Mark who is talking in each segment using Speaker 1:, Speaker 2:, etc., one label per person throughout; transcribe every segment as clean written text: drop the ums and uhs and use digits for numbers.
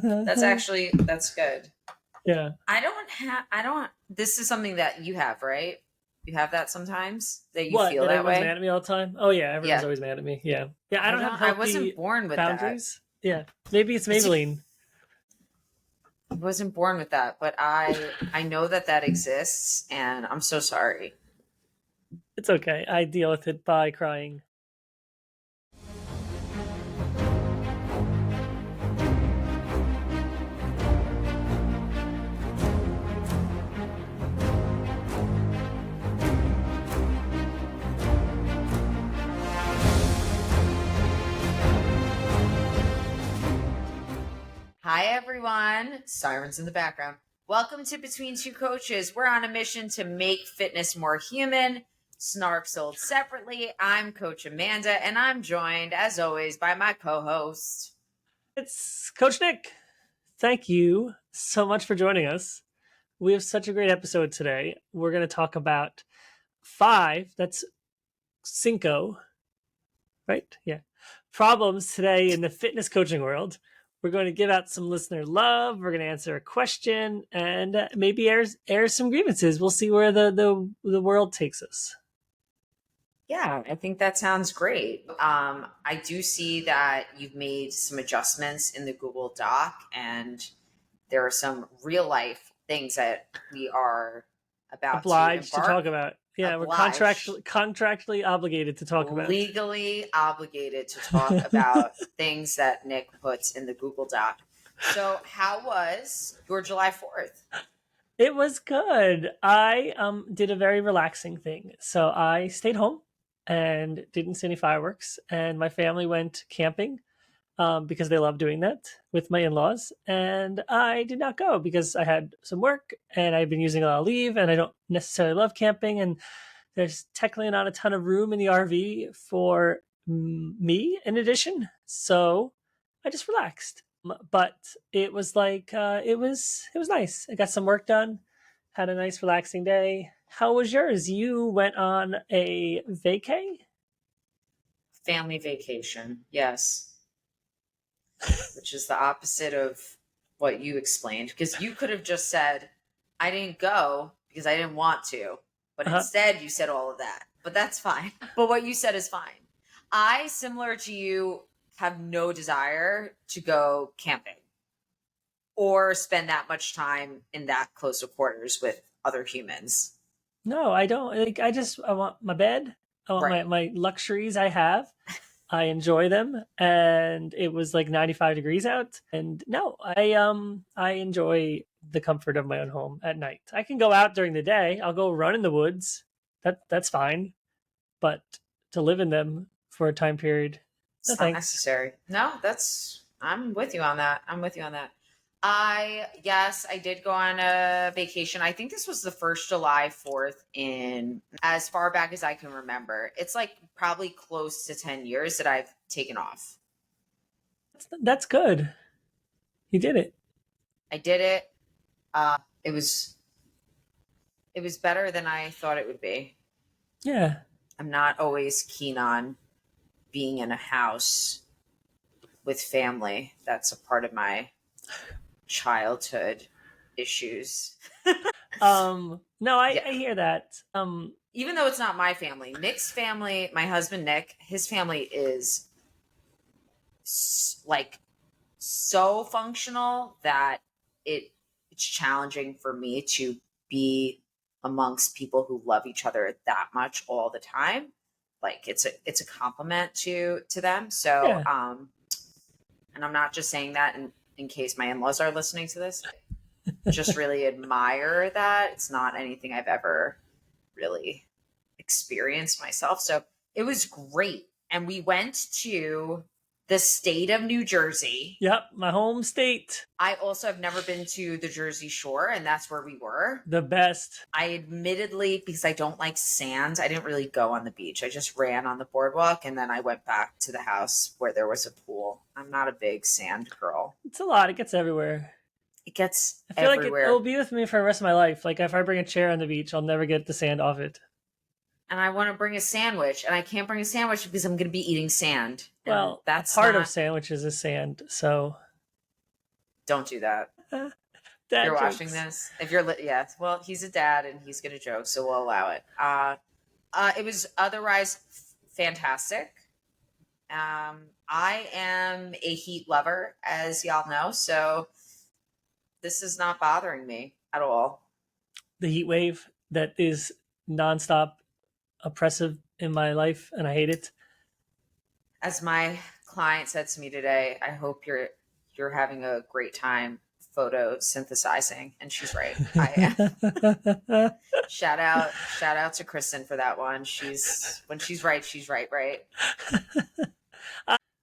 Speaker 1: That's good.
Speaker 2: Yeah.
Speaker 1: This is something that you have, right? You have that sometimes that you
Speaker 2: What?
Speaker 1: feel
Speaker 2: That
Speaker 1: that
Speaker 2: everyone's
Speaker 1: way?
Speaker 2: mad at me all the time? Oh yeah, everyone's
Speaker 1: Yeah.
Speaker 2: always mad at me. Yeah. Yeah, I don't have
Speaker 1: I wasn't
Speaker 2: healthy
Speaker 1: born with that.
Speaker 2: boundaries. Yeah. Maybe it's
Speaker 1: It's
Speaker 2: Maybelline.
Speaker 1: I wasn't born with that, but I know that exists, and I'm so sorry.
Speaker 2: It's okay. I deal with it by crying.
Speaker 1: Hi everyone, sirens in the background. Welcome to Between Two Coaches. We're on a mission to make fitness more human. Snark sold separately. I'm Coach Amanda, and I'm joined, as always, by my co-host.
Speaker 2: It's Coach Nick. Thank you so much for joining us. We have such a great episode today. We're going to talk about 5, that's cinco, right? Yeah. Problems today in the fitness coaching world. We're going to give out some listener love. We're going to answer a question and maybe air some grievances. We'll see where the world takes us.
Speaker 1: Yeah, I think that sounds great. I do see that you've made some adjustments in the Google Doc, and there are some real life things that we are about to
Speaker 2: Obliged to talk
Speaker 1: embark.
Speaker 2: about. Yeah, we're
Speaker 1: Obliged,
Speaker 2: contractually obligated to talk about.
Speaker 1: legally obligated to talk about things that Nick puts in the Google Doc. So, how was your July 4th?
Speaker 2: It was good. I did a very relaxing thing. So I stayed home and didn't see any fireworks, and my family went camping because they love doing that with my in-laws, and I did not go because I had some work and I've been using a lot of leave, and I don't necessarily love camping, and there's technically not a ton of room in the RV for me in addition, so I just relaxed. But it was like it was nice. I got some work done, had a nice relaxing day. How was yours? You went on a vacay?
Speaker 1: Family vacation, yes, which is the opposite of what you explained, because you could have just said, I didn't go because I didn't want to, but
Speaker 2: Uh-huh.
Speaker 1: instead you said all of that. But that's fine. But what you said is fine. I, similar to you, have no desire to go camping or spend that much time in that close of quarters with other humans.
Speaker 2: No, I don't. Like, I want my bed. I want
Speaker 1: Right.
Speaker 2: my luxuries I have. I enjoy them, and it was like 95 degrees out. And no, I enjoy the comfort of my own home at night. I can go out during the day. I'll go run in the woods. That's fine. But to live in them for a time period, no
Speaker 1: It's not
Speaker 2: thanks.
Speaker 1: necessary. No, I'm with you on that. I'm with you on that. Yes, I did go on a vacation. I think this was the first July 4th in as far back as I can remember. It's like probably close to 10 years that I've taken off.
Speaker 2: That's good. You did it.
Speaker 1: I did it. Uh, it was, it was better than I thought it would be.
Speaker 2: Yeah.
Speaker 1: I'm not always keen on being in a house with family. That's a part of my childhood issues.
Speaker 2: No, I,
Speaker 1: Yeah.
Speaker 2: I hear that.
Speaker 1: Even though it's not my family, Nick's family, my husband Nick, his family is like so functional that it's challenging for me to be amongst people who love each other that much all the time. Like it's a compliment to them. So
Speaker 2: Yeah.
Speaker 1: and I'm not just saying that in case my in-laws are listening to this. Just really admire that. It's not anything I've ever really experienced myself. So it was great. And we went to the state of New Jersey.
Speaker 2: Yep, my home state.
Speaker 1: I also have never been to the Jersey Shore, and that's where we were.
Speaker 2: The best.
Speaker 1: I admittedly, because I don't like sand, I didn't really go on the beach. I just ran on the boardwalk, and then I went back to the house where there was a pool. I'm not a big sand girl.
Speaker 2: It's a lot. It gets everywhere.
Speaker 1: It gets
Speaker 2: I feel
Speaker 1: everywhere.
Speaker 2: like it'll be with me for the rest of my life. Like if I bring a chair on the beach, I'll never get the sand off it.
Speaker 1: And I want to bring a sandwich, and I can't bring a sandwich because I'm going to be eating sand. And
Speaker 2: Well,
Speaker 1: that's
Speaker 2: a part
Speaker 1: not...
Speaker 2: of sandwiches is sand, so
Speaker 1: Don't do that. If
Speaker 2: Dad
Speaker 1: you're watching
Speaker 2: jokes.
Speaker 1: this, if you're yeah, well, he's a dad and he's gonna joke, so we'll allow it. It was otherwise fantastic. I am a heat lover, as y'all know, so this is not bothering me at all.
Speaker 2: The heat wave that is nonstop oppressive in my life, and I hate it.
Speaker 1: As my client said to me today, I hope you're having a great time photosynthesizing, and she's right. I am. Shout out to Kristen for that one. She's when she's right, right?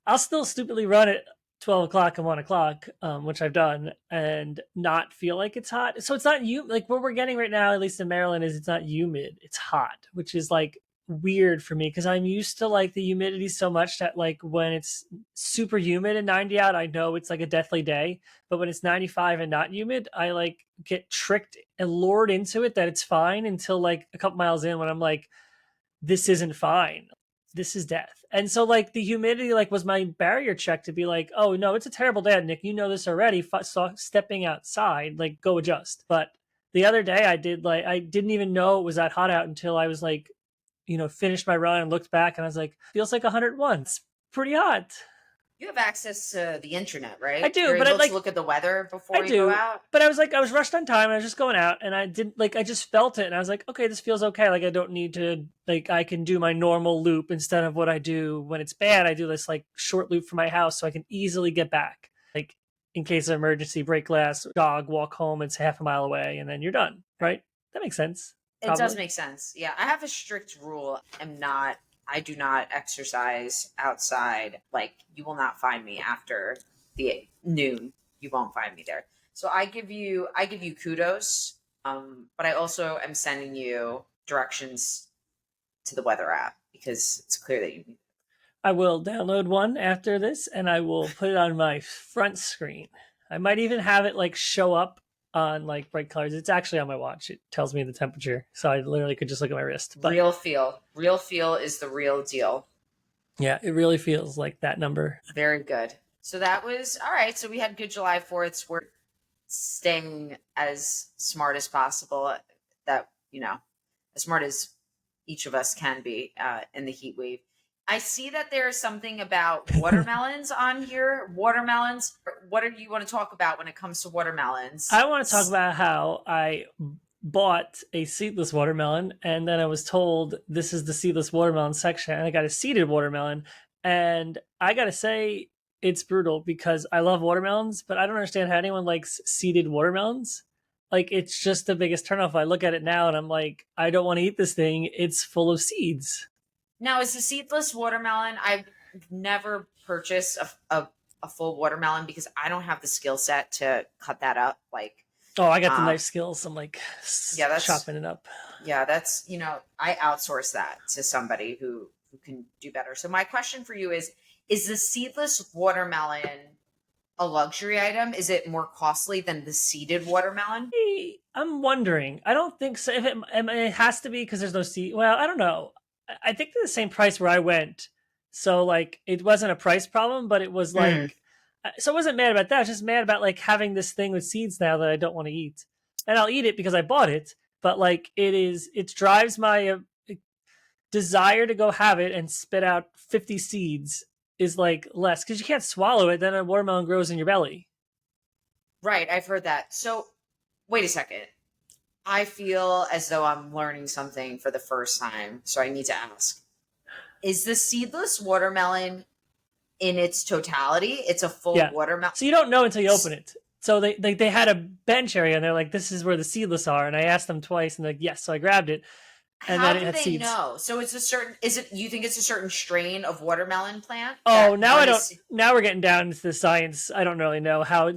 Speaker 2: I'll still stupidly run at 12 o'clock and 1 o'clock, which I've done, and not feel like it's hot. So it's not you like what we're getting right now, at least in Maryland, is it's not humid, it's hot, which is like weird for me because I'm used to like the humidity so much that like when it's super humid and 90 out, I know it's like a deathly day. But when it's 95 and not humid, I like get tricked and lured into it that it's fine until like a couple miles in when I'm like, this isn't fine. This is death. And so like the humidity like was my barrier check to be like, oh no, it's a terrible day, Nick. You know this already. Stepping outside, like go adjust. But the other day I did like I didn't even know it was that hot out until I was like, finished my run and looked back and I was like, feels like 101. It's pretty hot.
Speaker 1: You have access to the internet,
Speaker 2: I
Speaker 1: right?
Speaker 2: do,
Speaker 1: You're
Speaker 2: but I
Speaker 1: able to
Speaker 2: like
Speaker 1: look at the weather
Speaker 2: I
Speaker 1: before you go
Speaker 2: do,
Speaker 1: out.
Speaker 2: but I was rushed on time and I was just going out and I didn't like I just felt it and I was like, okay, this feels okay. Like I don't need to like I can do my normal loop instead of what I do when it's bad. I do this like short loop from my house so I can easily get back. Like in case of emergency, break glass, jog, walk home, it's half a mile away and then you're done, right? That makes sense.
Speaker 1: It does
Speaker 2: Probably.
Speaker 1: make sense. Yeah, I have a strict rule. I do not exercise outside. Like you will not find me after the noon. You won't find me there. So I give you kudos. But I also am sending you directions to the weather app because it's clear that you.
Speaker 2: I will download one after this and I will put it on my front screen. I might even have it like show up on like bright colors. It's actually on my watch. It tells me the temperature. So I literally could just look at my wrist. But
Speaker 1: Real feel is the real deal.
Speaker 2: yeah, it really feels like that number.
Speaker 1: Very good. So that was all right. So we had good July 4th. We're staying as smart as possible. That as smart as each of us can be in the heat wave. I see that there's something about watermelons on here. Watermelons. What do you want to talk about when it comes to watermelons?
Speaker 2: I want to talk about how I bought a seedless watermelon and then I was told this is the seedless watermelon section and I got a seeded watermelon and I got to say it's brutal because I love watermelons but I don't understand how anyone likes seeded watermelons. Like it's just the biggest turnoff. I look at it now and I'm like, I don't want to eat this thing. It's full of seeds.
Speaker 1: Now, is the seedless watermelon? I've never purchased a full watermelon because I don't have the skill set to cut that up. Like,
Speaker 2: Oh, I got the knife skills. I'm like
Speaker 1: yeah,
Speaker 2: chopping it up.
Speaker 1: yeah, that's I outsource that to somebody who can do better. So my question for you is the seedless watermelon a luxury item? Is it more costly than the seeded watermelon?
Speaker 2: I'm wondering. I don't think so. If it has to be because there's no seed. Well, I don't know. I think they're the same price where I went. So like it wasn't a price problem, but it was like so I wasn't mad about that. I was just mad about like having this thing with seeds now that I don't want to eat. And I'll eat it because I bought it, but like it drives my desire to go have it and spit out 50 seeds is like less because you can't swallow it. Then a watermelon grows in your belly.
Speaker 1: Right, I've heard that. So wait a second. I feel as though I'm learning something for the first time, so I need to ask. Is the seedless watermelon in its totality? It's a full
Speaker 2: Yeah.
Speaker 1: watermelon.
Speaker 2: So you don't know until you open it. So they had a bench area and they're like, this is where the seedless are. And I asked them twice and they're like, yes. So I grabbed it and
Speaker 1: How
Speaker 2: then it
Speaker 1: do
Speaker 2: had
Speaker 1: they
Speaker 2: seeds.
Speaker 1: know? So it's a certain, is it, you think it's a certain strain of watermelon plant?
Speaker 2: Oh, now I don't. Now we're getting down into the science. I don't really know how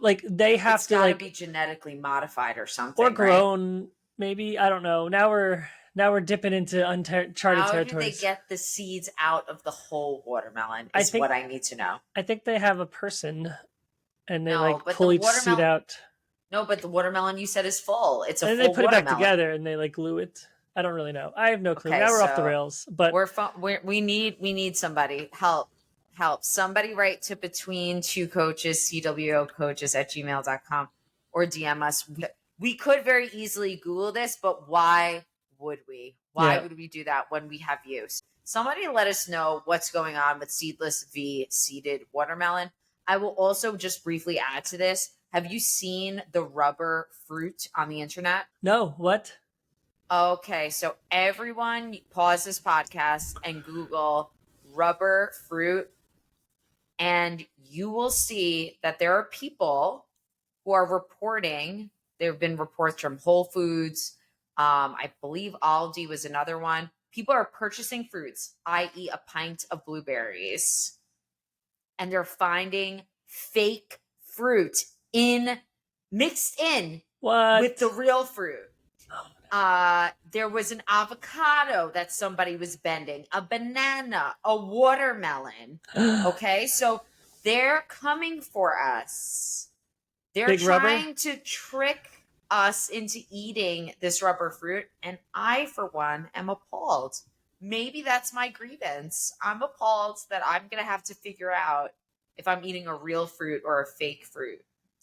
Speaker 2: like they have
Speaker 1: It's
Speaker 2: to
Speaker 1: gotta
Speaker 2: like
Speaker 1: be genetically modified or something,
Speaker 2: or
Speaker 1: right?
Speaker 2: grown. Maybe I don't know. Now we're dipping into uncharted
Speaker 1: How do they
Speaker 2: territories.
Speaker 1: get the seeds out of the whole watermelon?
Speaker 2: I
Speaker 1: Is
Speaker 2: think
Speaker 1: what I need to know.
Speaker 2: I think they have a person and they
Speaker 1: No,
Speaker 2: like
Speaker 1: but the
Speaker 2: pull each seed
Speaker 1: watermelon.
Speaker 2: out
Speaker 1: No, but the watermelon you said is full. It's a
Speaker 2: and then they
Speaker 1: full
Speaker 2: put it back
Speaker 1: watermelon.
Speaker 2: together and they like glue it. I don't really know. I have no clue.
Speaker 1: Okay,
Speaker 2: Now we're off the
Speaker 1: so
Speaker 2: rails. But
Speaker 1: we need somebody help. help. Somebody write to between two coaches, CWOcoaches at gmail.com, or DM us. We could very easily Google this, but why would we? Why
Speaker 2: Yeah.
Speaker 1: would we do that when we have you? Somebody let us know what's going on with seedless v seeded watermelon. I will also just briefly add to this. Have you seen the rubber fruit on the internet?
Speaker 2: No, what?
Speaker 1: Okay, so everyone pause this podcast and Google rubber fruit, and you will see that there are people who are reporting. There have been reports from Whole Foods. I believe Aldi was another one. People are purchasing fruits, i.e., a pint of blueberries, and they're finding fake fruit in mixed in with the
Speaker 2: What?
Speaker 1: real fruit. There was an avocado that somebody was bending, a banana, a watermelon. Okay, so they're coming for us. They're
Speaker 2: Big rubber?
Speaker 1: trying to trick us into eating this rubber fruit, and I, for one, am appalled. Maybe that's my grievance. I'm appalled that I'm going to have to figure out if I'm eating a real fruit or a fake fruit.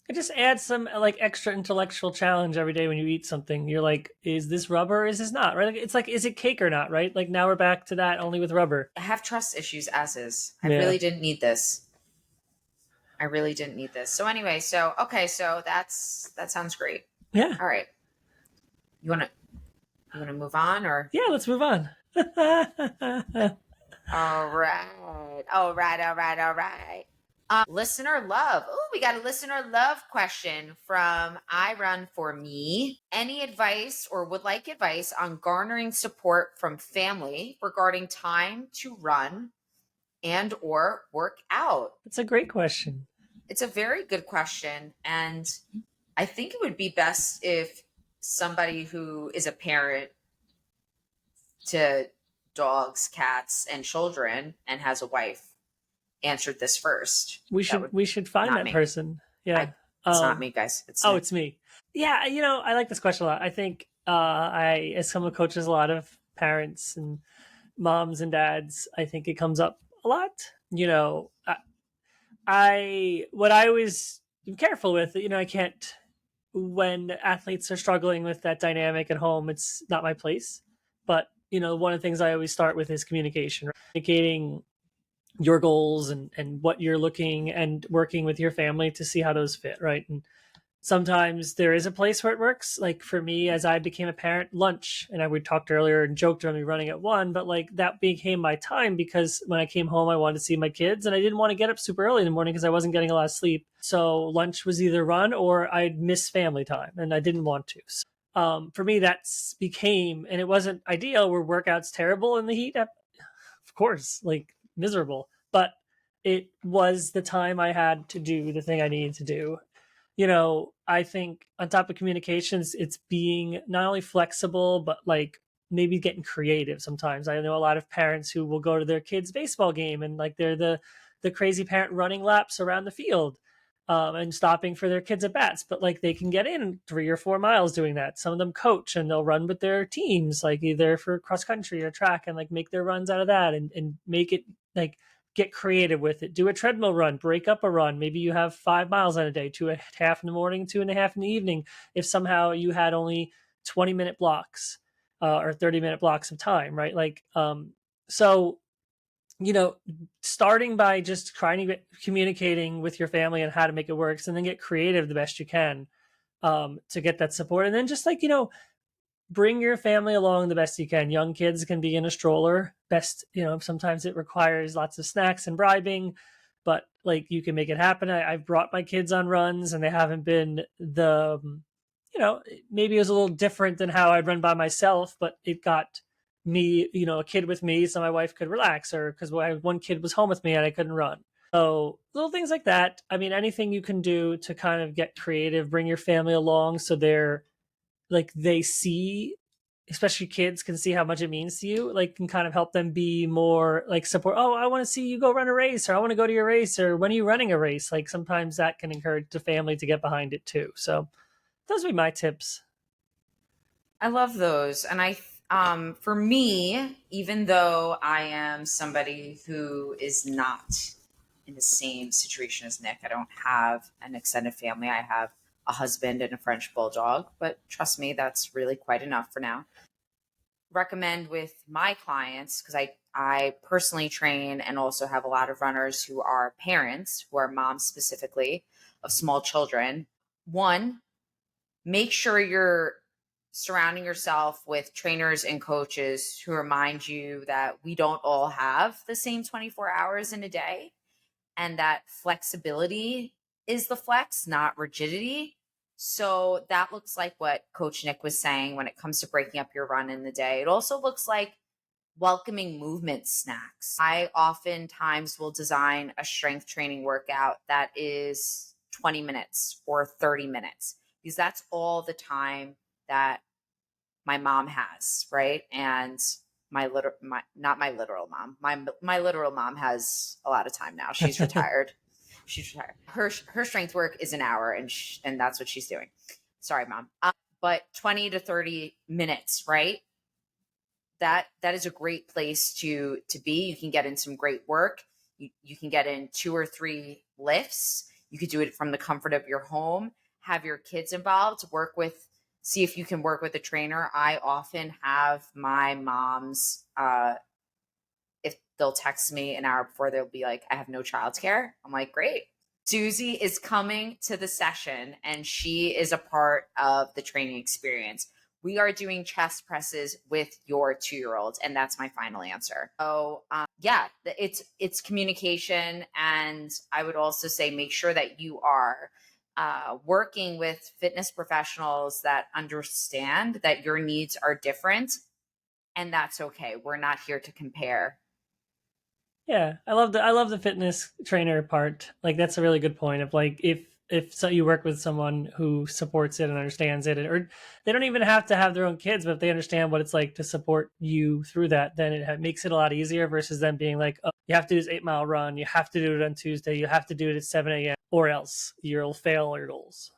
Speaker 2: It just adds some like extra intellectual challenge every day when you eat something. You're like, is this rubber? Or is this not? Right? It's like, is it cake or not? Right? Like now we're back to that only with rubber.
Speaker 1: I have trust issues as is. I
Speaker 2: Yeah.
Speaker 1: really didn't need this. I really didn't need this. So anyway, so okay, so that sounds great.
Speaker 2: Yeah.
Speaker 1: All right. You want to move on, or
Speaker 2: Yeah. Let's move on.
Speaker 1: all right. All right, all right, all right. Listener love. Oh, we got a listener love question from I Run For Me. Any advice or would like advice on garnering support from family regarding time to run and or work out?
Speaker 2: That's a great question.
Speaker 1: It's a very good question. And I think it would be best if somebody who is a parent to dogs, cats, and children and has a wife answered this first.
Speaker 2: We should find
Speaker 1: Not
Speaker 2: that
Speaker 1: me.
Speaker 2: person. Yeah.
Speaker 1: It's not me, guys.
Speaker 2: It's me. Yeah, I like this question a lot. I think I as someone who coaches a lot of parents and moms and dads, I think it comes up a lot. What I always am careful with, I can't when athletes are struggling with that dynamic at home, it's not my place. But, one of the things I always start with is communication, right? Communicating your goals and what you're looking and working with your family to see how those fit, right? And sometimes there is a place where it works. Like for me, as I became a parent, lunch, and we talked earlier and joked on me running at 1, but like that became my time because when I came home, I wanted to see my kids and I didn't want to get up super early in the morning because I wasn't getting a lot of sleep. So lunch was either run or I'd miss family time and I didn't want to. So, for me, that's became, and it wasn't ideal. Were workouts terrible in the heat? Of course, like miserable, but it was the time I had to do the thing I needed to do. I think on top of communications, it's being not only flexible, but like maybe getting creative sometimes. I know a lot of parents who will go to their kids' baseball game and like they're the crazy parent running laps around the field and stopping for their kids at bats, but like they can get in 3 or 4 miles doing that. Some of them coach and they'll run with their teams, like either for cross country or track and like make their runs out of that and make it like get creative with it. Do a treadmill run, break up a run. Maybe you have 5 miles on a day, 2.5 in the morning, 2.5 in the evening. If somehow you had only 20-minute blocks or 30-minute blocks of time, right? Like, so, starting by just trying to get communicating with your family and how to make it work, and then get creative the best you can to get that support. And then just like, bring your family along the best you can. Young kids can be in a stroller. Best, sometimes it requires lots of snacks and bribing, but like you can make it happen. I've brought my kids on runs and they haven't been maybe it was a little different than how I'd run by myself, but it got me, a kid with me so my wife could relax, or because one kid was home with me and I couldn't run. So little things like that. I mean, anything you can do to kind of get creative, bring your family along so they see, especially kids can see how much it means to you, like can kind of help them be more like support. Oh, I want to see you go run a race, or I want to go to your race, or when are you running a race? Like sometimes that can encourage the family to get behind it too. So those would be my tips.
Speaker 1: I love those. And for me, even though I am somebody who is not in the same situation as Nick. I don't have an extended family. I have a husband and a French bulldog, but trust me, that's really quite enough for now. Recommend with my clients, because I personally train and also have a lot of runners who are parents, who are moms specifically of small children. One, make sure you're surrounding yourself with trainers and coaches who remind you that we don't all have the same 24 hours in a day, and that flexibility is the flex, not rigidity. So that looks like what Coach Nick was saying when it comes to breaking up your run in the day. It also looks like welcoming movement snacks. I oftentimes will design a strength training workout that is 20 minutes or 30 minutes, because that's all the time that my mom has, right? And not my literal mom. My literal mom has a lot of time now. She's retired. She's retired. Her strength work is an hour, and that's what she's doing. Sorry, mom. But 20 to 30 minutes, right? That is a great place to be. You can get in some great work. You can get in 2 or 3 lifts. You could do it from the comfort of your home. Have your kids involved. See if you can work with a trainer. I often have my moms, if they'll text me an hour before, they'll be like, I have no childcare. I'm like, great. Susie is coming to the session and she is a part of the training experience. We are doing chest presses with your 2-year-old, and that's my final answer. So yeah, it's communication. And I would also say, make sure that you are working with fitness professionals that understand that your needs are different, and that's okay. We're not here to compare.
Speaker 2: Yeah, I love the fitness trainer part. Like that's a really good point of like if so you work with someone who supports it and understands it, or they don't even have to have their own kids, but if they understand what it's like to support you through that, then it makes it a lot easier versus them being like, oh, you have to do this 8-mile run, you have to do it on Tuesday, you have to do it at 7 a.m. or else you'll fail your goals.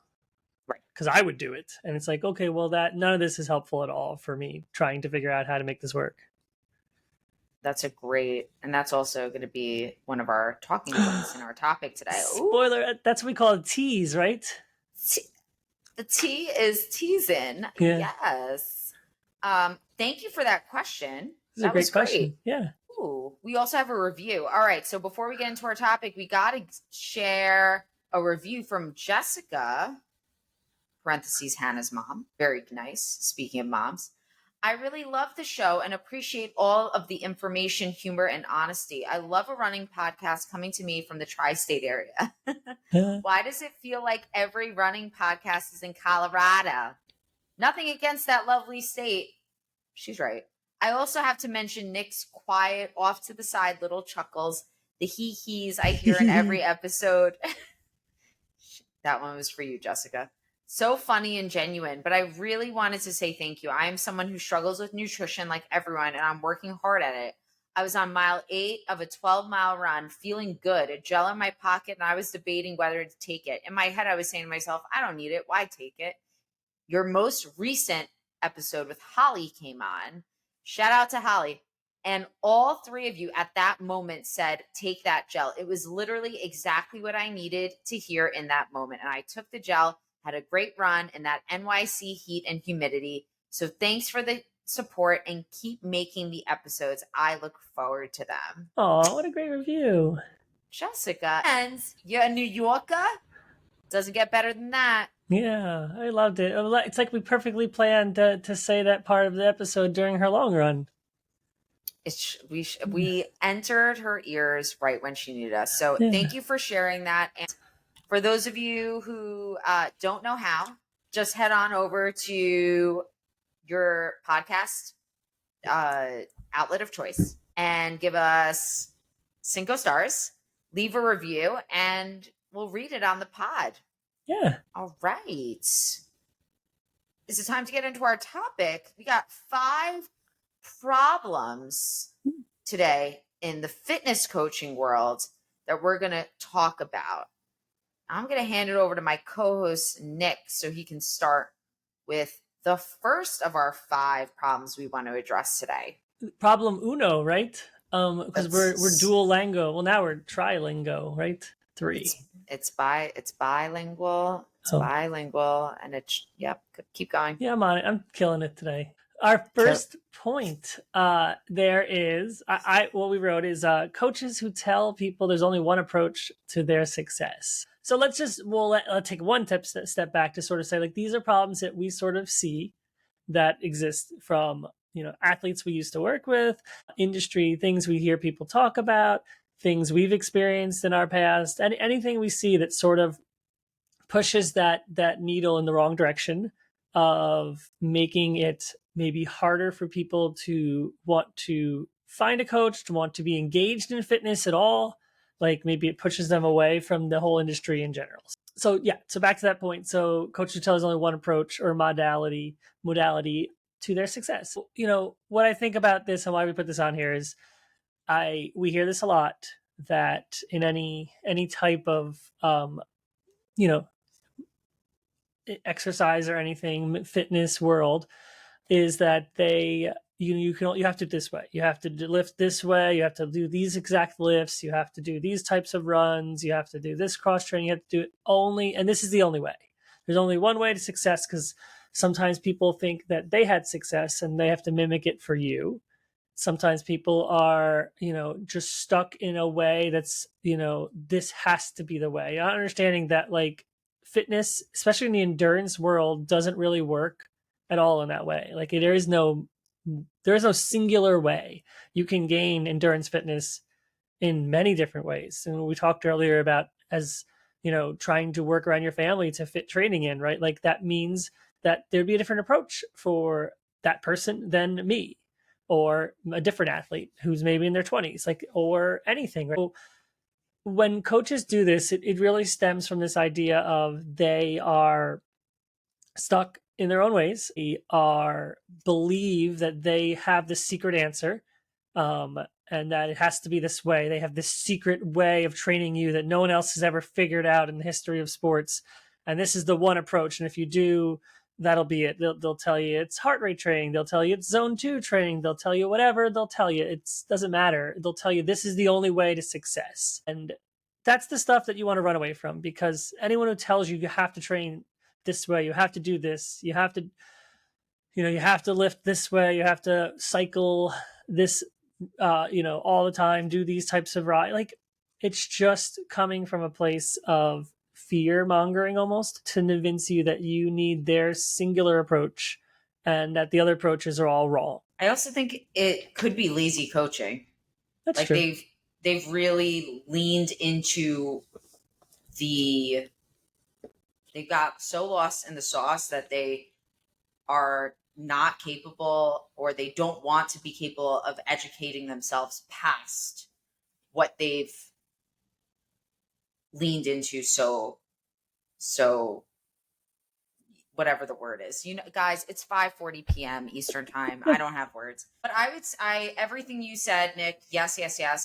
Speaker 1: Right.
Speaker 2: Because I would do it, and it's like, okay, well, that none of this is helpful at all for me trying to figure out how to make this work.
Speaker 1: That's and that's also going to be one of our talking points in our topic today.
Speaker 2: Spoiler, that's what we call a tease, right?
Speaker 1: The T is teasing.
Speaker 2: Yeah.
Speaker 1: Yes. Thank you for that question.
Speaker 2: This is a great question. Yeah.
Speaker 1: Ooh, we also have a review. All right. So before we get into our topic, we got to share a review from Jessica, parentheses, Hannah's mom. Very nice. Speaking of moms. I really love the show and appreciate all of the information, humor, and honesty. I love a running podcast coming to me from the tri-state area. Why does it feel like every running podcast is in Colorado? Nothing against that lovely state. She's right. I also have to mention Nick's quiet, off to the side little chuckles, the hee-hees I hear in every episode. That one was for you, Jessica. So funny and genuine, but I really wanted to say thank you. I am someone who struggles with nutrition like everyone, and I'm working hard at it. I was on mile 8 of a 12-mile run, feeling good, a gel in my pocket, and I was debating whether to take it. In my head, I was saying to myself, I don't need it. Why take it? Your most recent episode with Holly came on. Shout out to Holly. And all 3 of you at that moment said, take that gel. It was literally exactly what I needed to hear in that moment. And I took the gel, had a great run in that NYC heat and humidity. So thanks for the support and keep making the episodes. I look forward to them.
Speaker 2: Oh, what a great review.
Speaker 1: Jessica. And you're a New Yorker? Doesn't get better than that.
Speaker 2: Yeah, I loved it. It's like we perfectly planned to say that part of the episode during her long run.
Speaker 1: We entered her ears right when she needed us. So Thank you for sharing that. And for those of you who don't know how, just head on over to your podcast outlet of choice and give us 5 stars, leave a review, and we'll read it on the pod.
Speaker 2: Yeah.
Speaker 1: All right. Is it time to get into our topic? We got 5 problems today in the fitness coaching world that we're going to talk about. I'm going to hand it over to my co-host, Nick, so he can start with the first of our 5 problems we want to address today.
Speaker 2: Problem uno, right? Because we're
Speaker 1: That's
Speaker 2: duolingo. Well, now we're trilingo, right? Three.
Speaker 1: it's bilingual. It's
Speaker 2: Oh,
Speaker 1: bilingual, and it's yep. Keep going.
Speaker 2: yeah, I'm on it. I'm killing it today. Our
Speaker 1: Kill.
Speaker 2: first point there is what we wrote is coaches who tell people there's only one approach to their success. So let's take one step back to sort of say, like, these are problems that we sort of see that exist from, athletes we used to work with, industry, things we hear people talk about, things we've experienced in our past, and anything we see that sort of pushes that needle in the wrong direction of making it maybe harder for people to want to find a coach, to want to be engaged in fitness at all. Like, maybe it pushes them away from the whole industry in general. So yeah, so back to that point. So coaches tell us only one approach or modality to their success. What I think about this and why we put this on here is we hear this a lot, that in any type of you know exercise or anything fitness world, is that you have to do it this way. You have to lift this way. You have to do these exact lifts. You have to do these types of runs. You have to do this cross training. You have to do it only, and this is the only way. There's only one way to success, because sometimes people think that they had success and they have to mimic it for you. Sometimes people are, just stuck in a way that's, this has to be the way. Not understanding that, like, fitness, especially in the endurance world, doesn't really work at all in that way. Like, there is no singular way. You can gain endurance fitness in many different ways. And we talked earlier about, as trying to work around your family to fit training in, right? Like, that means that there'd be a different approach for that person than me, or a different athlete who's maybe in their 20s, like, or anything. Right? So when coaches do this, it really stems from this idea of they are stuck in their own ways. They believe that they have the secret answer, and that it has to be this way. They have this secret way of training you that no one else has ever figured out in the history of sports, and this is the one approach. And if you do, that'll be it. They'll tell you it's heart rate training. They'll tell you it's zone 2 training. They'll tell you whatever. They'll tell you it doesn't matter. They'll tell you this is the only way to success. And that's the stuff that you want to run away from, because anyone who tells you have to train this way, you have to do this, you have to lift this way, you have to cycle this all the time, do these types of ride, like, it's just coming from a place of fear mongering, almost, to convince you that you need their singular approach and that the other approaches are all wrong.
Speaker 1: I also think it could be lazy coaching.
Speaker 2: That's
Speaker 1: like
Speaker 2: true.
Speaker 1: they've really leaned into they got so lost in the sauce that they are not capable, or they don't want to be capable of educating themselves past what they've leaned into. So whatever the word is, guys, it's 5:40 p.m. Eastern time. I don't have words, but I everything you said, Nick, yes,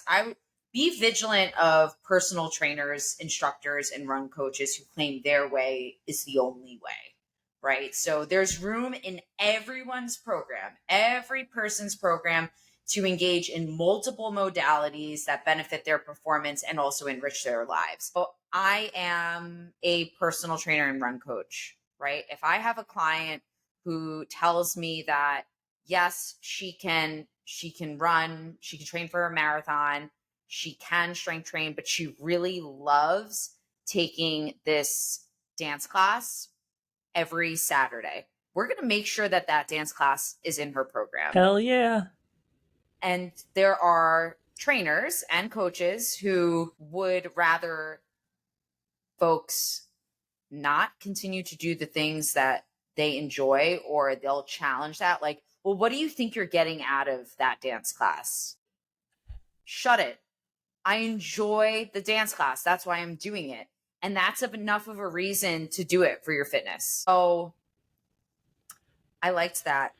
Speaker 1: I would be vigilant of personal trainers, instructors, and run coaches who claim their way is the only way, right? So there's room in everyone's program, every person's program, to engage in multiple modalities that benefit their performance and also enrich their lives. So I am a personal trainer and run coach, right? If I have a client who tells me that, yes, she can run, she can train for a marathon, she can strength train, but she really loves taking this dance class every Saturday, we're going to make sure that dance class is in her program.
Speaker 2: Hell yeah.
Speaker 1: And there are trainers and coaches who would rather folks not continue to do the things that they enjoy, or they'll challenge that. Like, well, what do you think you're getting out of that dance class? Shut it. I enjoy the dance class. That's why I'm doing it. And that's enough of a reason to do it for your fitness. So I liked that.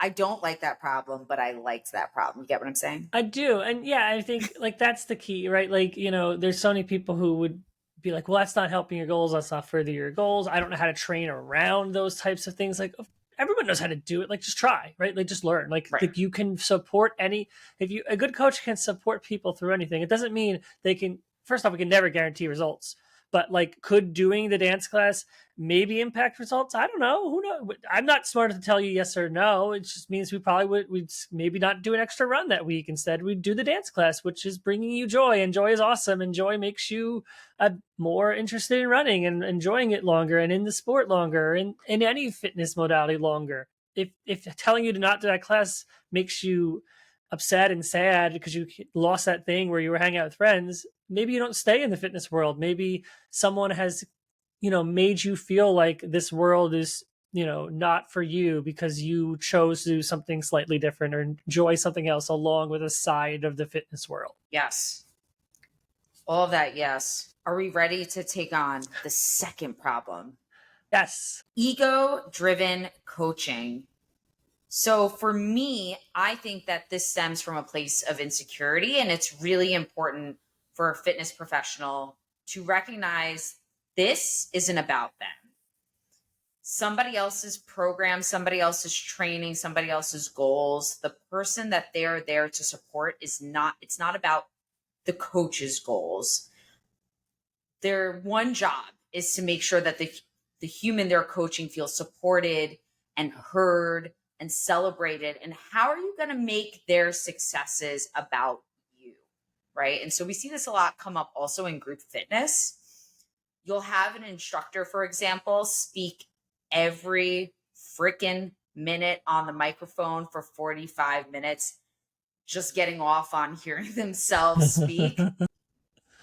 Speaker 1: I don't like that problem, but I liked that problem. You get what I'm saying?
Speaker 2: I do. And yeah, I think, like, that's the key, right? Like, there's so many people who would be like, well, that's not helping your goals. That's not further your goals. I don't know how to train around those types of things. Like, everyone knows how to do it. Like, just try, right? Like, just learn. Like,
Speaker 1: Right.
Speaker 2: like you can support any. If you a good coach can support people through anything. It doesn't mean they can. First off, we can never guarantee results. But like, could doing the dance class maybe impact results? I don't know. Who knows? I'm not smart to tell you yes or no. It just means we probably we'd maybe not do an extra run that week. Instead, we'd do the dance class, which is bringing you joy, and joy is awesome, and joy makes you more interested in running and enjoying it longer, and in the sport longer, and in any fitness modality longer. If telling you to not do that class makes you upset and sad because you lost that thing where you were hanging out with friends, maybe you don't stay in the fitness world. Maybe someone has, made you feel like this world is, not for you because you chose to do something slightly different or enjoy something else along with a side of the fitness world.
Speaker 1: Yes. All of that, yes. Are we ready to take on the second problem?
Speaker 2: Yes.
Speaker 1: Ego-driven coaching. So for me, I think that this stems from a place of insecurity, and it's really important for a fitness professional to recognize this isn't about them. Somebody else's program, somebody else's training, somebody else's goals. The person that they're there to support it's not about the coach's goals. Their one job is to make sure that the human they're coaching feels supported and heard and celebrated. And how are you going to make their successes about you? Right. And so we see this a lot come up also in group fitness. You'll have an instructor, for example, speak every freaking minute on the microphone for 45 minutes, just getting off on hearing themselves speak. And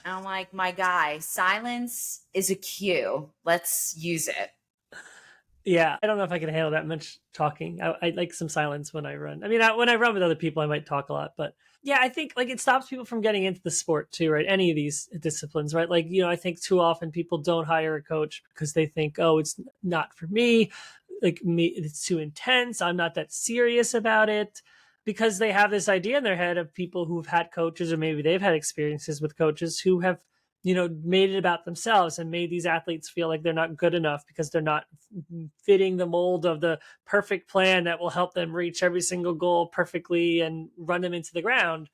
Speaker 1: I'm like, my guy, silence is a cue. Let's use it.
Speaker 2: Yeah, I don't know if I can handle that much talking. I like some silence when I run. I mean, when I run with other people, I might talk a lot, but yeah, I think like it stops people from getting into the sport too, right? Any of these disciplines, right? Like, I think too often people don't hire a coach because they think, oh, it's not for me. Like me, it's too intense. I'm not that serious about it, because they have this idea in their head of people who've had coaches, or maybe they've had experiences with coaches who have made it about themselves and made these athletes feel like they're not good enough because they're not fitting the mold of the perfect plan that will help them reach every single goal perfectly and run them into the ground.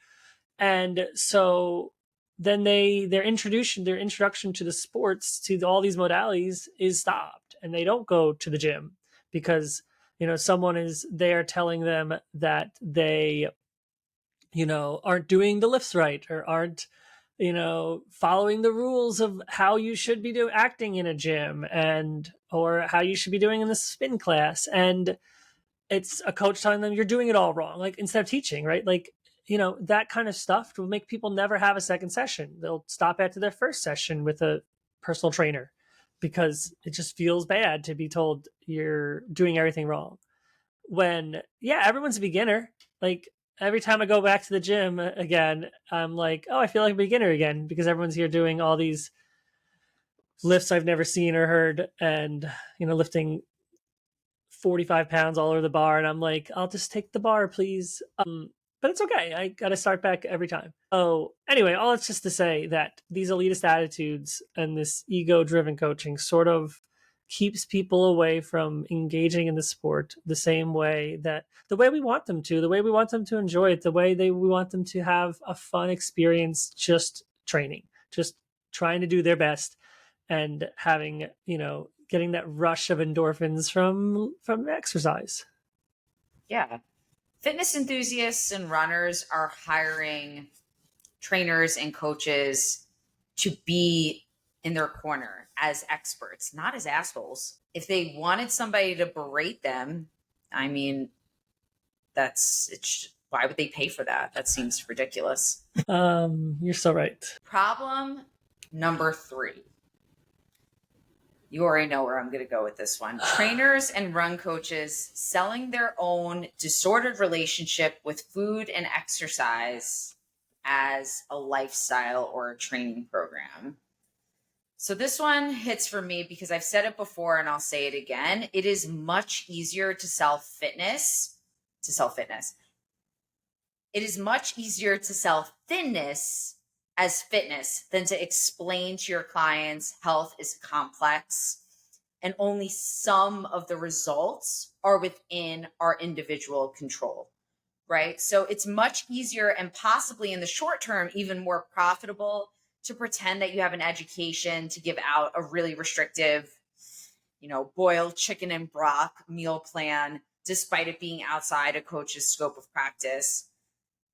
Speaker 2: And so then their introduction to the sports, to all these modalities, is stopped, and they don't go to the gym because someone is there telling them that they aren't doing the lifts right, or aren't following the rules of how you should be acting in a gym, and or how you should be doing in the spin class. And it's a coach telling them you're doing it all wrong, like, instead of teaching, right? Like, that kind of stuff will make people never have a second session. They'll stop after their first session with a personal trainer because it just feels bad to be told you're doing everything wrong. When, yeah, everyone's a beginner. Like, every time I go back to the gym again, I'm like, oh, I feel like a beginner again, because everyone's here doing all these lifts I've never seen or heard, and lifting 45 pounds all over the bar, and I'm like, I'll just take the bar, please. But it's okay. I got to start back every time. Oh, anyway, all it's just to say that these elitist attitudes and this ego-driven coaching sort of keeps people away from engaging in the sport the same way, that the way we want them to, the way we want them to enjoy it, the way we want them to have a fun experience, just training, just trying to do their best, and having, getting that rush of endorphins from exercise.
Speaker 1: Yeah. Fitness enthusiasts and runners are hiring trainers and coaches to be in their corner as experts, not as assholes. If they wanted somebody to berate them, I mean, why would they pay for that? That seems ridiculous.
Speaker 2: You're so right.
Speaker 1: Problem number 3. You already know where I'm going to go with this one. Trainers and run coaches selling their own disordered relationship with food and exercise as a lifestyle or a training program. So this one hits for me because I've said it before and I'll say it again. It is much easier to sell fitness. It is much easier to sell thinness as fitness than to explain to your clients health is complex. and only some of the results are within our individual control, right? So it's much easier and possibly in the short term, even more profitable to pretend that you have an education to give out a really restrictive, boiled chicken and broth meal plan, despite it being outside a coach's scope of practice.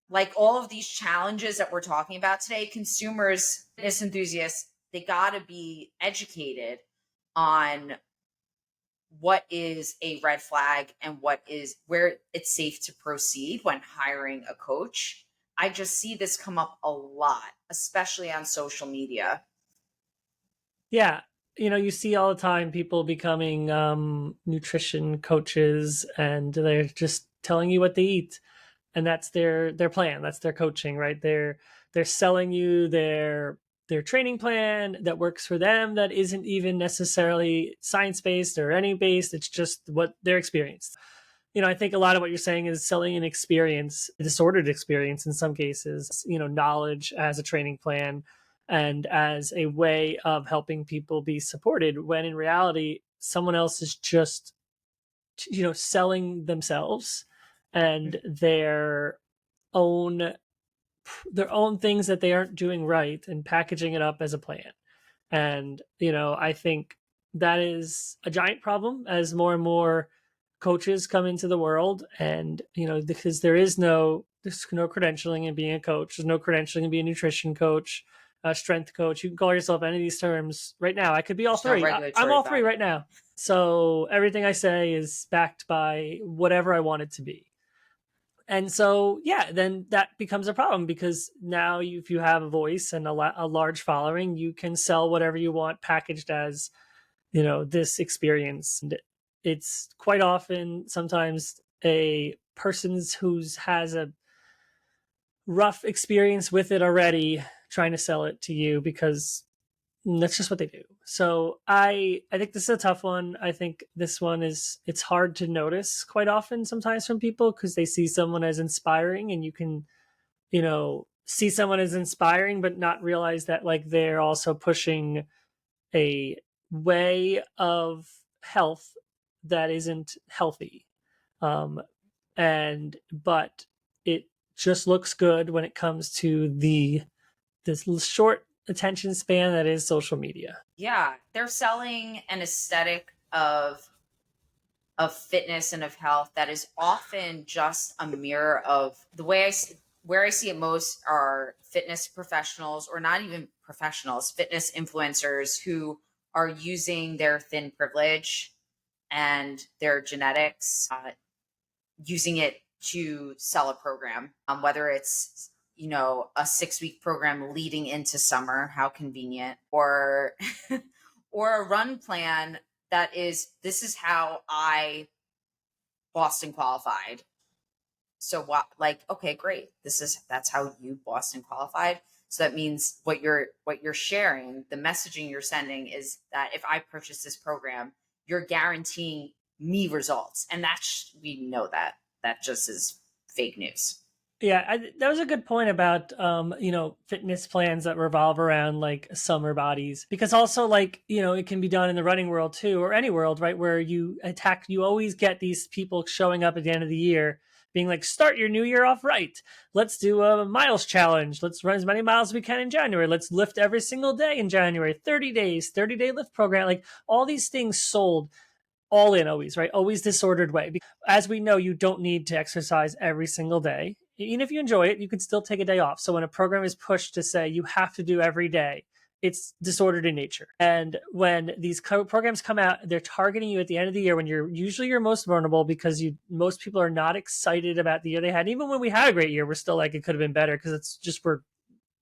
Speaker 1: Like all of these challenges that we're talking about today, consumers, fitness enthusiasts, they got to be educated on what is a red flag and where it's safe to proceed when hiring a coach. I just see this come up a lot, especially on social media.
Speaker 2: Yeah. You see all the time people becoming nutrition coaches, and they're just telling you what they eat, and that's their plan. That's their coaching, right? They're selling you their training plan that works for them, that isn't even necessarily science based or any based. It's just what they're experienced. I think a lot of what you're saying is selling an experience, a disordered experience in some cases, knowledge as a training plan and as a way of helping people be supported, when in reality, someone else is just, selling themselves and own their own things that they aren't doing right and packaging it up as a plan. And, I think that is a giant problem as more and more coaches come into the world. And, because there's no credentialing in being a coach. There's no credentialing in being a nutrition coach, a strength coach. You can call yourself any of these terms right now. I could be all
Speaker 1: There's no
Speaker 2: three. I'm
Speaker 1: regulatory
Speaker 2: all three
Speaker 1: body.
Speaker 2: right now. So everything I say is backed by whatever I want it to be. And so, yeah, then that becomes a problem, because now if you have a voice and a large following, you can sell whatever you want packaged as, this experience. And it's quite often sometimes a person's who's has a rough experience with it already trying to sell it to you, because that's just what they do. So I think this is a tough one. I think this one it's hard to notice quite often sometimes from people, because they see someone as inspiring, and you can, see someone as inspiring but not realize that, like, they're also pushing a way of health that isn't healthy. Um but it just looks good when it comes to this short attention span that is social media.
Speaker 1: Yeah, they're selling an aesthetic of fitness and of health that is often just a mirror of the way where I see it most are fitness professionals, or not even professionals, fitness influencers who are using their thin privilege and their genetics, using it to sell a program, whether it's a 6 week program leading into summer, how convenient, or or a run plan that is, this is how I Boston qualified. So what, like, okay, great, that's how you Boston qualified. So that means what you're sharing, the messaging you're sending, is that if I purchase this program, you're guaranteeing me results. And we know that just is fake news.
Speaker 2: Yeah, that was a good point about fitness plans that revolve around like summer bodies, because also, like, it can be done in the running world too, or any world, right, where you always get these people showing up at the end of the year being like, start your new year off right. Let's do a miles challenge. Let's run as many miles as we can in January. Let's lift every single day in January. 30 days, 30-day lift program. Like, all these things sold all in, always, right? Always disordered way. As we know, you don't need to exercise every single day. Even if you enjoy it, you can still take a day off. So when a program is pushed to say you have to do every day, it's disordered in nature. And when these programs come out, they're targeting you at the end of the year when you're usually your most vulnerable, because most people are not excited about the year they had. And even when we had a great year, we're still like, it could have been better, because it's just we're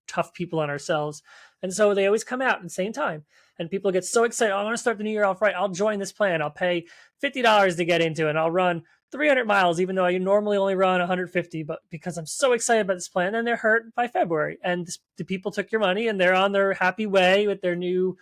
Speaker 2: tough people on ourselves. And so they always come out at the same time. And people get so excited. Oh, I want to start the new year off right. I'll join this plan. I'll pay $50 to get into it. And I'll run 300 miles, even though I normally only run 150. But because I'm so excited about this plan, then they're hurt by February. And the people took your money, and they're on their happy way with their new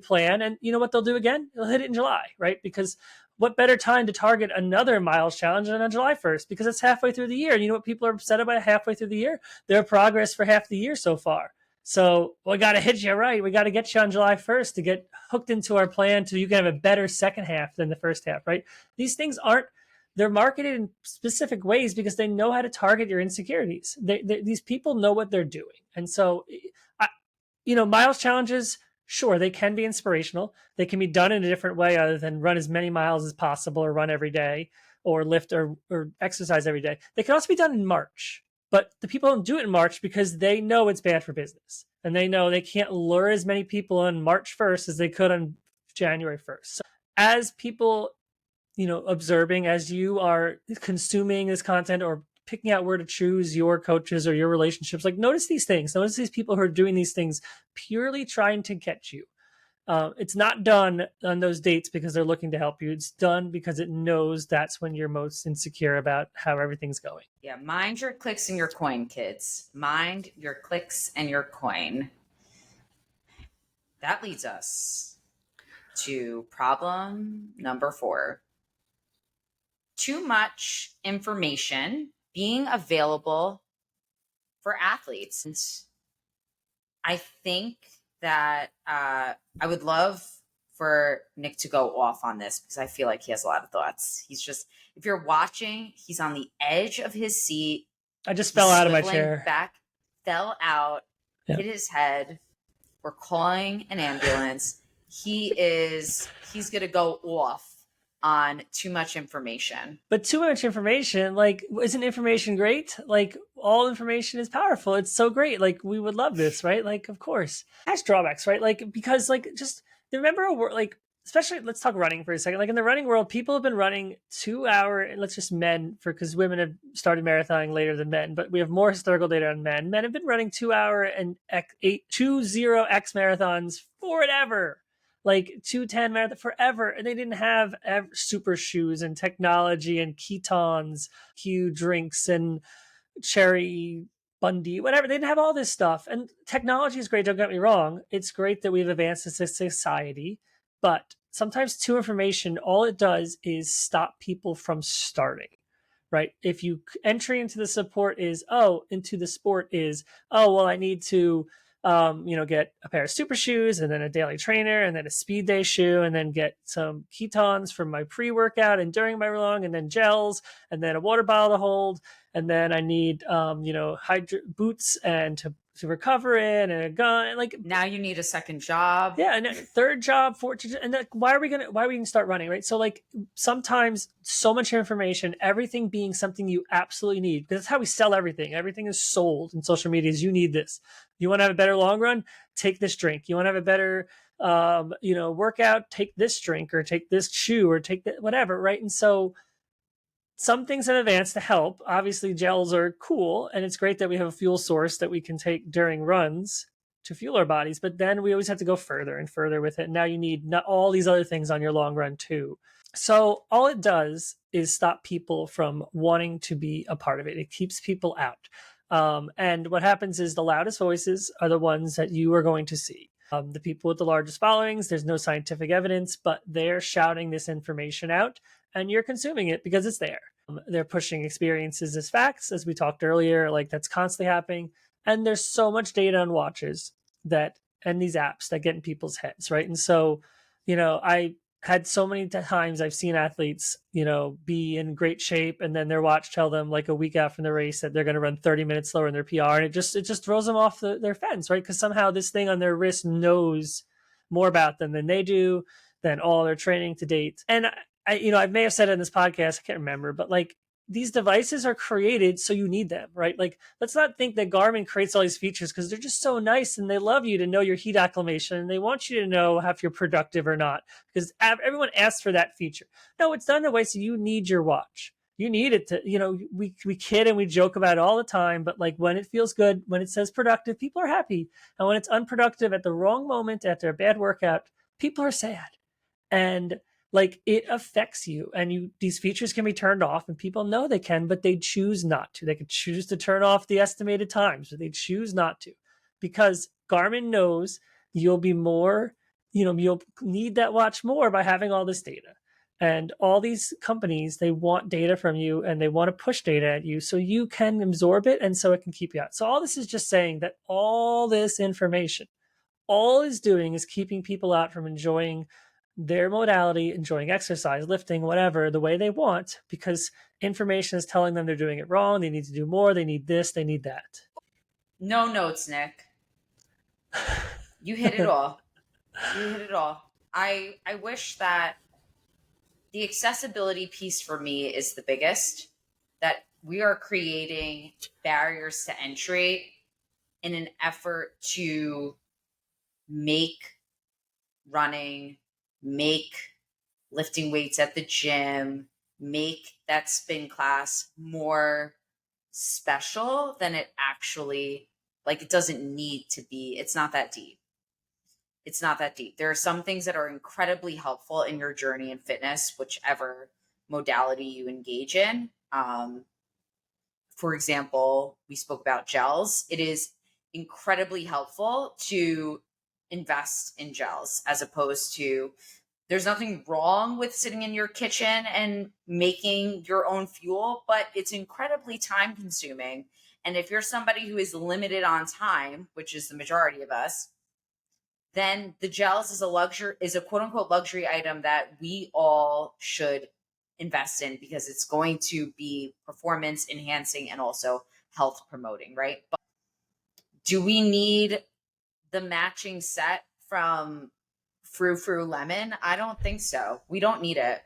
Speaker 2: plan. And you know what they'll do again? They'll hit it in July, right? Because what better time to target another miles challenge than on July 1st? Because it's halfway through the year. And you know what people are upset about halfway through the year? Their progress for half the year so far. So we got to hit you right. We got to get you on July 1st to get hooked into our plan so you can have a better second half than the first half, right? These things aren't, they're marketed in specific ways because they know how to target your insecurities. These people know what they're doing. And so, I, miles challenges, sure, they can be inspirational. They can be done in a different way other than run as many miles as possible or run every day or lift or exercise every day. They can also be done in March. But the people don't do it in March because they know it's bad for business. And they know they can't lure as many people on March 1st as they could on January 1st. So as people, observing, as you are consuming this content or picking out where to choose your coaches or your relationships, like notice these things. Notice these people who are doing these things purely trying to get you. It's not done on those dates because they're looking to help you. It's done because it knows that's when you're most insecure about how everything's going.
Speaker 1: Yeah, mind your clicks and your coin, kids. Mind your clicks and your coin. That leads us to problem number 4. Too much information being available for athletes. And I think that I would love for Nick to go off on this because I feel like he has a lot of thoughts. He's just, if you're watching, he's on the edge of his seat.
Speaker 2: I just fell out of my chair.
Speaker 1: Fell out, hit his head. We're calling an ambulance. He's going to go off on too much information.
Speaker 2: But too much information, like, isn't information great? Like, all information is powerful. It's so great. Like, we would love this, right? Like, of course. It has drawbacks, right? Like, because, like, just remember, like, especially, let's talk running for a second. Like, in the running world, people have been running 2 hour, let's just men, because women have started marathoning later than men, but we have more historical data on men. Men have been running 2 hour and 20x marathons forever. Like 210 marathon forever, and they didn't have super shoes and technology and ketones, Q drinks and cherry Bundy, whatever. They didn't have all this stuff. And technology is great, don't get me wrong. It's great that we've advanced as a society, but sometimes too information, all it does is stop people from starting. Right? If you entry into the sport is, oh, well, I need to get a pair of super shoes and then a daily trainer and then a speed day shoe and then get some ketones from my pre-workout and during my run and then gels and then a water bottle to hold. And then I need, boots and to recover in and a gun. Like
Speaker 1: now you need a second job.
Speaker 2: Yeah. And a third job, and like, why are we going to start running? Right. So like sometimes so much information, everything being something you absolutely need, because that's how we sell everything. Everything is sold in social media is you need this. You want to have a better long run? Take this drink. You want to have a better, workout? Take this drink or take this shoe or take that, whatever. Right. And so some things have advanced to help. Obviously, gels are cool, and it's great that we have a fuel source that we can take during runs to fuel our bodies. But then we always have to go further and further with it. Now you need not all these other things on your long run too. So all it does is stop people from wanting to be a part of it. It keeps people out. And what happens is the loudest voices are the ones that you are going to see. The people with the largest followings, there's no scientific evidence, but they're shouting this information out and you're consuming it because it's there. They're pushing experiences as facts, as we talked earlier, like that's constantly happening. And there's so much data on watches and these apps that get in people's heads, right? And so, I had so many times I've seen athletes, be in great shape and then their watch tell them like a week out from the race that they're going to run 30 minutes slower in their PR. And it just throws them off their fence, right? Because somehow this thing on their wrist knows more about them than they do, than all their training to date. And I may have said it in this podcast, I can't remember, but like these devices are created so you need them, right? Like, let's not think that Garmin creates all these features because they're just so nice and they love you to know your heat acclimation and they want you to know if you're productive or not because everyone asks for that feature. No, it's done in a way so you need your watch. You need it to, we kid and we joke about it all the time, but like when it feels good, when it says productive, people are happy. And when it's unproductive at the wrong moment after a bad workout, people are sad. And like it affects you, and these features can be turned off and people know they can, but they choose not to. They could choose to turn off the estimated times, but they choose not to because Garmin knows you'll be more, you'll need that watch more by having all this data. And all these companies, they want data from you and they want to push data at you so you can absorb it and so it can keep you out. So all this is just saying that all this information, all is doing is keeping people out from enjoying their modality, enjoying exercise, lifting, whatever, the way they want, because information is telling them they're doing it wrong. They need to do more. They need this. They need that.
Speaker 1: No notes, Nick. You hit it all. You hit it all. I wish that the accessibility piece for me is the biggest, that we are creating barriers to entry in an effort to make running, make lifting weights at the gym, make that spin class more special than it actually, like, it doesn't need to be. It's not that deep. It's not that deep. There are some things that are incredibly helpful in your journey in fitness, whichever modality you engage in. For example, we spoke about gels. It is incredibly helpful to invest in gels as opposed to, there's nothing wrong with sitting in your kitchen and making your own fuel, but it's incredibly time consuming. And if you're somebody who is limited on time, which is the majority of us, then the gels is a luxury, is a quote unquote luxury item that we all should invest in because it's going to be performance enhancing and also health promoting, right? But do we need the matching set from Frou Frou Lemon? I don't think so. We don't need it.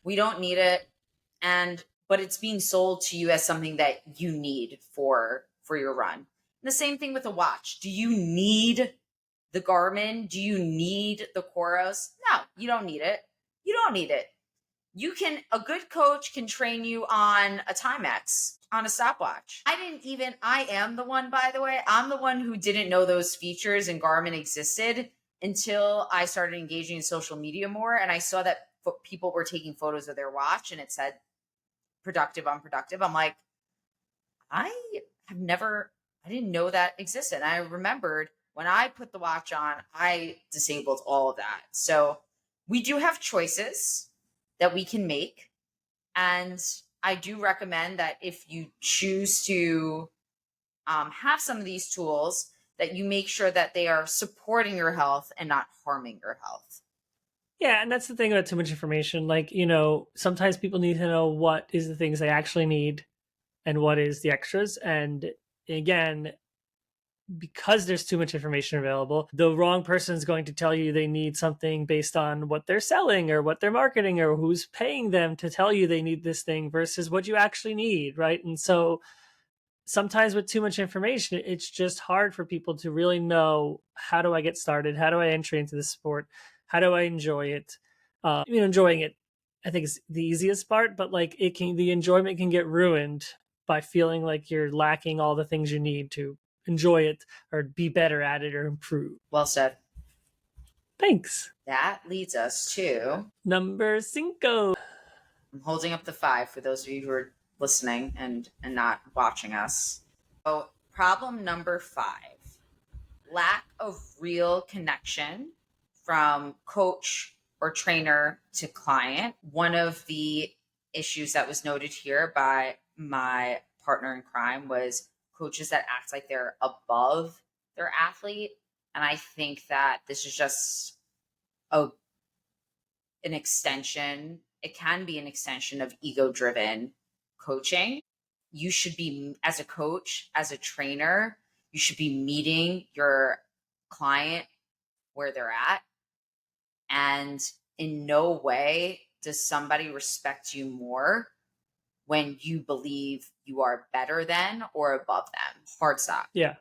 Speaker 1: We don't need it. And but it's being sold to you as something that you need for your run. And the same thing with a watch. Do you need the Garmin? Do you need the Coros? No, you don't need it. You don't need it. You can, a good coach can train you on a Timex, on a stopwatch. I am the one, by the way, I'm the one who didn't know those features and Garmin existed until I started engaging in social media more. And I saw that people were taking photos of their watch and it said productive, unproductive. I'm like, I I didn't know that existed. And I remembered when I put the watch on, I disabled all of that. So we do have choices that we can make. And I do recommend that if you choose to have some of these tools, that you make sure that they are supporting your health and not harming your health.
Speaker 2: Yeah, and that's the thing about too much information. Like, sometimes people need to know what is the things they actually need and what is the extras. And again, because there's too much information available, the wrong person is going to tell you they need something based on what they're selling or what they're marketing or who's paying them to tell you they need this thing versus what you actually need, right? And so sometimes with too much information, it's just hard for people to really know, how do I get started? How do I enter into the sport? How do I enjoy it? Enjoying it, I think, is the easiest part, but like the enjoyment can get ruined by feeling like you're lacking all the things you need to enjoy it or be better at it or improve.
Speaker 1: Well said.
Speaker 2: Thanks.
Speaker 1: That leads us to
Speaker 2: Number cinco.
Speaker 1: I'm holding up the 5 for those of you who are listening and not watching us. So, problem number 5: lack of real connection from coach or trainer to client. One of the issues that was noted here by my partner in crime was coaches that act like they're above their athlete. And I think that this is just a an extension. It can be an extension of ego driven coaching. You should be, as a coach, as a trainer, you should be meeting your client where they're at. And in no way does somebody respect you more when you believe you are better than or above them. Hard stop.
Speaker 2: Yeah.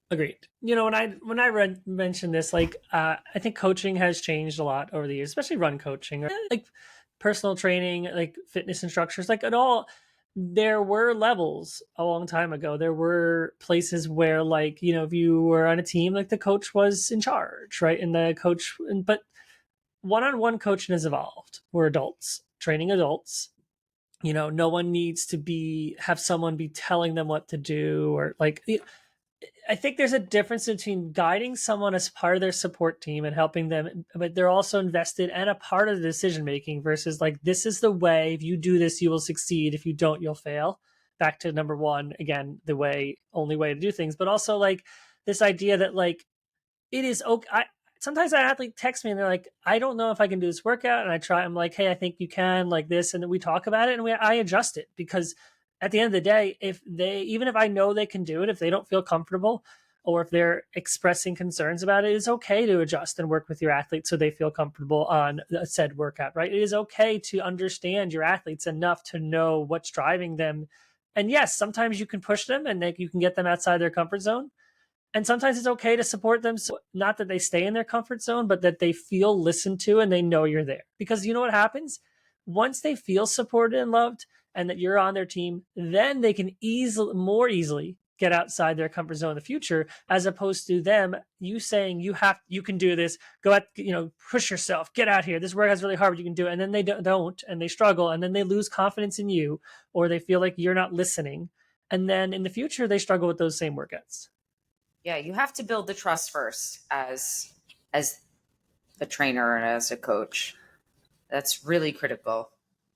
Speaker 2: Agreed. When I mentioned this, like, I think coaching has changed a lot over the years, especially run coaching, or like personal training, like fitness instructors, like it all. There were levels a long time ago. There were places where, like, if you were on a team, like the coach was in charge, right? And the coach, but one-on-one coaching has evolved. We're adults training adults. No one needs to have someone be telling them what to do, or like I think there's a difference between guiding someone as part of their support team and helping them, but they're also invested and a part of the decision making versus like, this is the way. If you do this, you will succeed. If you don't, you'll fail. Back to number one, again, the only way to do things, but also like this idea that like it is okay. Sometimes an athlete texts me and they're like, I don't know if I can do this workout. And I try, I'm like, hey, I think you can, like this. And then we talk about it and I adjust it because at the end of the day, even if I know they can do it, if they don't feel comfortable or if they're expressing concerns about it, it's okay to adjust and work with your athletes so they feel comfortable on a said workout, right? It is okay to understand your athletes enough to know what's driving them. And yes, sometimes you can push them and you can get them outside their comfort zone, and sometimes it's okay to support them. So not that they stay in their comfort zone, but that they feel listened to and they know you're there. Because you know what happens? Once they feel supported and loved and that you're on their team, then they can more easily get outside their comfort zone in the future, as opposed to them, you saying you can do this, go out, push yourself, get out here. This workout's really hard, but you can do it. And then they don't, and they struggle, and then they lose confidence in you, or they feel like you're not listening. And then in the future, they struggle with those same workouts.
Speaker 1: Yeah, you have to build the trust first as a trainer and as a coach. That's really critical.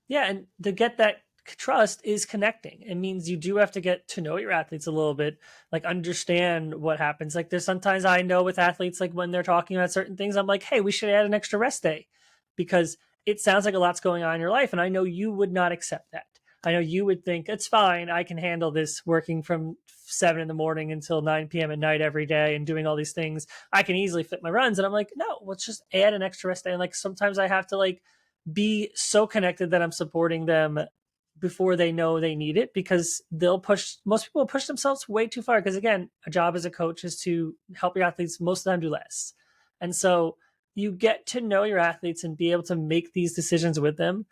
Speaker 2: Yeah, and to get that trust is connecting. It means you do have to get to know your athletes a little bit, like understand what happens. Like there's sometimes I know with athletes, like when they're talking about certain things, I'm like, hey, we should add an extra rest day because it sounds like a lot's going on in your life. And I know you would not accept that. I know you would think it's fine. I can handle this working from 7 in the morning until 9 p.m. at night every day and doing all these things. I can easily fit my runs. And I'm like, no, let's just add an extra rest day. And like sometimes I have to like be so connected that I'm supporting them before they know they need it, because most people push themselves way too far. Because again, a job as a coach is to help your athletes most of the time do less. And so you get to know your athletes and be able to make these decisions with them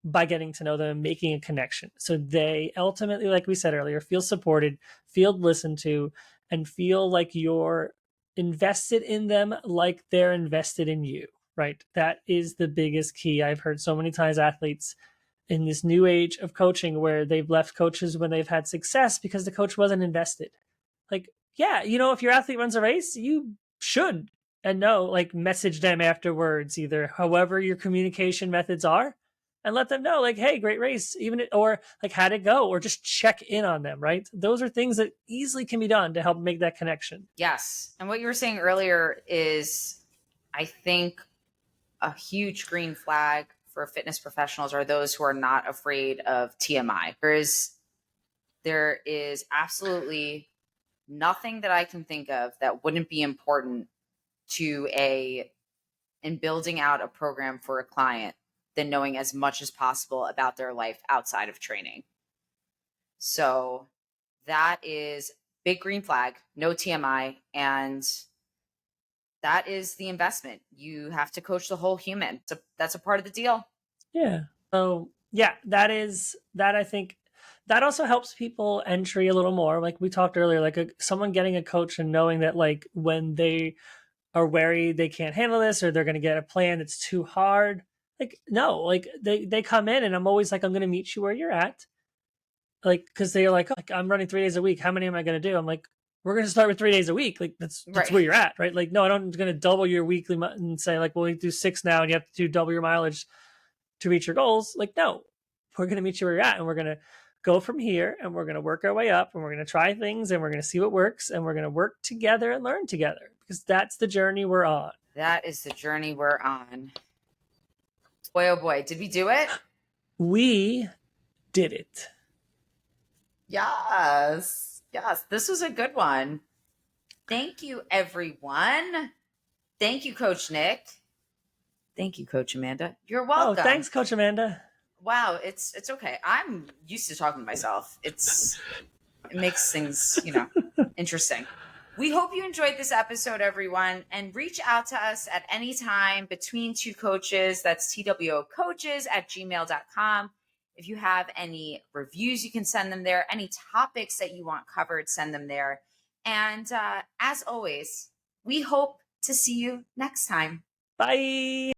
Speaker 2: by getting to know them and making a connection. So they ultimately, like we said earlier, feel supported, feel listened to, and feel like you're invested in them like they're invested in you, right? That is the biggest key. I've heard so many times athletes in this new age of coaching where they've left coaches when they've had success because the coach wasn't invested. Like, yeah, if your athlete runs a race, you should and know, like, message them afterwards, either however your communication methods are, and let them know, like, hey, great race, or like, how'd it go, or just check in on them, right? Those are things that easily can be done to help make that connection.
Speaker 1: Yes. And what you were saying earlier is, I think, a huge green flag for fitness professionals are those who are not afraid of TMI. There is absolutely nothing that I can think of that wouldn't be important in building out a program for a client than knowing as much as possible about their life outside of training. So that is big green flag, no TMI, and that is the investment. You have to coach the whole human. So that's a part of the deal.
Speaker 2: Yeah. So yeah, that I think that also helps people entry a little more. Like we talked earlier, like someone getting a coach and knowing that like when they are wary they can't handle this or they're going to get a plan that's too hard. Like no, like they come in and I'm always like, I'm going to meet you where you're at. Like because they're like, oh, like I'm running 3 days a week. How many am I going to do? I'm like, we're going to start with 3 days a week. Like that's
Speaker 1: Right.
Speaker 2: where you're at, right? Like no, I don't going to double your weekly and say like, well, we do 6 now and you have to do double your mileage to reach your goals. Like, no, we're going to meet you where you're at and we're going to go from here and we're going to work our way up and we're going to try things and we're going to see what works and we're going to work together and learn together because that's the journey we're on.
Speaker 1: That is the journey we're on. Boy, oh boy, did we do it?
Speaker 2: We did it.
Speaker 1: Yes. Yes. This was a good one. Thank you, everyone. Thank you, Coach Nick. Thank you, Coach Amanda. You're welcome.
Speaker 2: Oh, thanks, Coach Amanda.
Speaker 1: Wow, it's okay. I'm used to talking to myself. It makes things, interesting. We hope you enjoyed this episode, everyone, and reach out to us at any time between two coaches. That's twocoaches@gmail.com. If you have any reviews, you can send them there. Any topics that you want covered, send them there. And as always, we hope to see you next time.
Speaker 2: Bye.